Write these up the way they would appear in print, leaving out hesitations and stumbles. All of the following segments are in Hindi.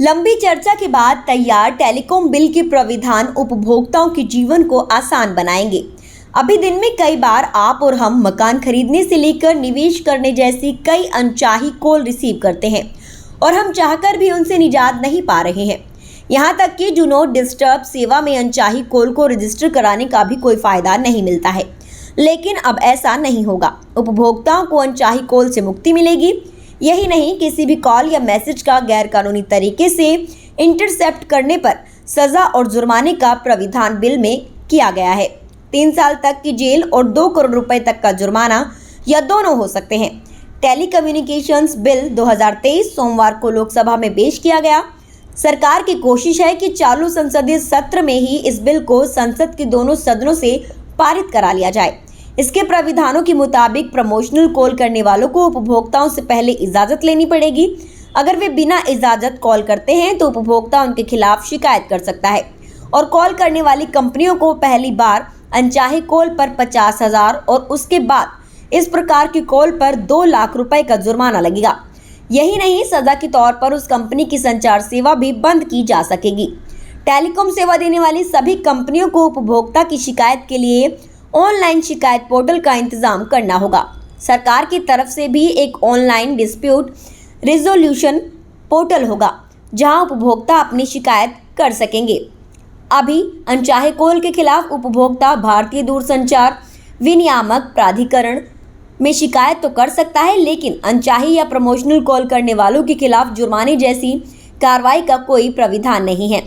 लंबी चर्चा के बाद तैयार टेलीकॉम बिल के प्राविधान उपभोक्ताओं के जीवन को आसान बनाएंगे। अभी दिन में कई बार आप और हम मकान खरीदने से लेकर निवेश करने जैसी कई अनचाही कॉल रिसीव करते हैं और हम चाहकर भी उनसे निजात नहीं पा रहे हैं। यहाँ तक कि डू नॉट डिस्टर्ब सेवा में अनचाही कॉल को रजिस्टर कराने का भी कोई फायदा नहीं मिलता है, लेकिन अब ऐसा नहीं होगा। उपभोक्ताओं को अनचाही कॉल से मुक्ति मिलेगी। यही नहीं, किसी भी कॉल या मैसेज का गैरकानूनी तरीके से इंटरसेप्ट करने पर सजा और जुर्माने का प्राविधान बिल में किया गया है। 3 साल तक की जेल और 2 करोड़ रुपए तक का जुर्माना या दोनों हो सकते हैं। टेलीकम्युनिकेशंस बिल 2023 सोमवार को लोकसभा में पेश किया गया। सरकार की कोशिश है कि चालू संसदीय सत्र में ही इस बिल को संसद के दोनों सदनों से पारित करा लिया जाए। इसके प्राविधानों के मुताबिक प्रमोशनल कॉल करने वालों को उपभोक्ताओं से पहले इजाजत लेनी पड़ेगी। अगर वे बिना इजाजत कॉल करते हैं तो उपभोक्ता उनके खिलाफ शिकायत कर सकता है और कॉल करने वाली कंपनियों को पहली बार अनचाहे कॉल पर 50,000 और उसके बाद इस प्रकार की कॉल पर 2 लाख रुपए का जुर्माना लगेगा। यही नहीं, सजा के तौर पर उस कंपनी की संचार सेवा भी बंद की जा सकेगी। टेलीकॉम सेवा देने वाली सभी कंपनियों को उपभोक्ता की शिकायत के लिए ऑनलाइन शिकायत पोर्टल का इंतजाम करना होगा। सरकार की तरफ से भी एक ऑनलाइन डिस्प्यूट रिजोल्यूशन पोर्टल होगा जहां उपभोक्ता अपनी शिकायत कर सकेंगे। अभी अनचाहे कॉल के खिलाफ उपभोक्ता भारतीय दूरसंचार विनियामक प्राधिकरण में शिकायत तो कर सकता है, लेकिन अनचाही या प्रमोशनल कॉल करने वालों के खिलाफ जुर्माने जैसी कार्रवाई का कोई प्राविधान नहीं है।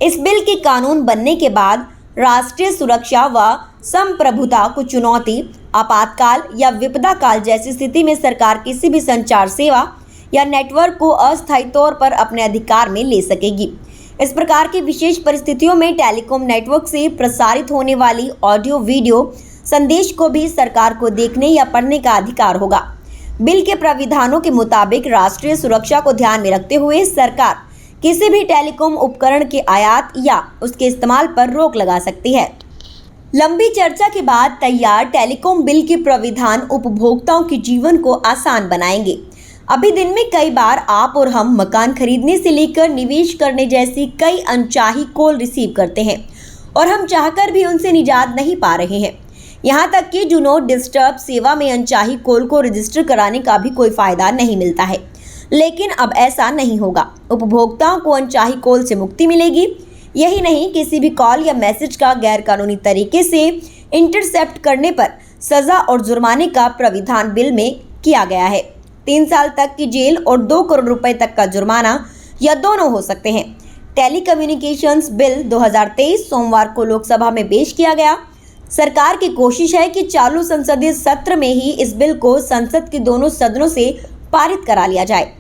इस बिल के कानून बनने के बाद राष्ट्रीय सुरक्षा व संप्रभुता को चुनौती, आपातकाल या विपदा काल जैसी स्थिति में सरकार किसी भी संचार सेवा या नेटवर्क को अस्थायी तौर पर अपने अधिकार में ले सकेगी। इस प्रकार की विशेष परिस्थितियों में टेलीकॉम नेटवर्क से प्रसारित होने वाली ऑडियो वीडियो संदेश को भी सरकार को देखने या पढ़ने का अधिकार होगा। बिल के प्राविधानों के मुताबिक राष्ट्रीय सुरक्षा को ध्यान में रखते हुए सरकार किसी भी टेलीकॉम उपकरण के आयात या उसके इस्तेमाल पर रोक लगा सकती है। लंबी चर्चा के बाद तैयार टेलीकॉम बिल के प्राविधान उपभोक्ताओं के जीवन को आसान बनाएंगे। अभी दिन में कई बार आप और हम मकान खरीदने से लेकर निवेश करने जैसी कई अनचाही कॉल रिसीव करते हैं और हम चाहकर भी उनसे निजात नहीं पा रहे हैं। यहाँ तक कि डू नॉट डिस्टर्ब सेवा में अनचाही कॉल को रजिस्टर कराने का भी कोई फायदा नहीं मिलता है, लेकिन अब ऐसा नहीं होगा। उपभोक्ताओं को अनचाही कॉल से मुक्ति मिलेगी। यही नहीं, किसी भी कॉल या मैसेज का गैरकानूनी तरीके से इंटरसेप्ट करने पर सजा और जुर्माने का प्राविधान बिल में किया गया है। 3 साल तक की जेल और 2 करोड़ रुपए तक का जुर्माना या दोनों हो सकते हैं। टेलीकम्युनिकेशंस बिल 2023 सोमवार को लोकसभा में पेश किया गया। सरकार की कोशिश है कि चालू संसदीय सत्र में ही इस बिल को संसद के दोनों सदनों से पारित करा लिया जाए।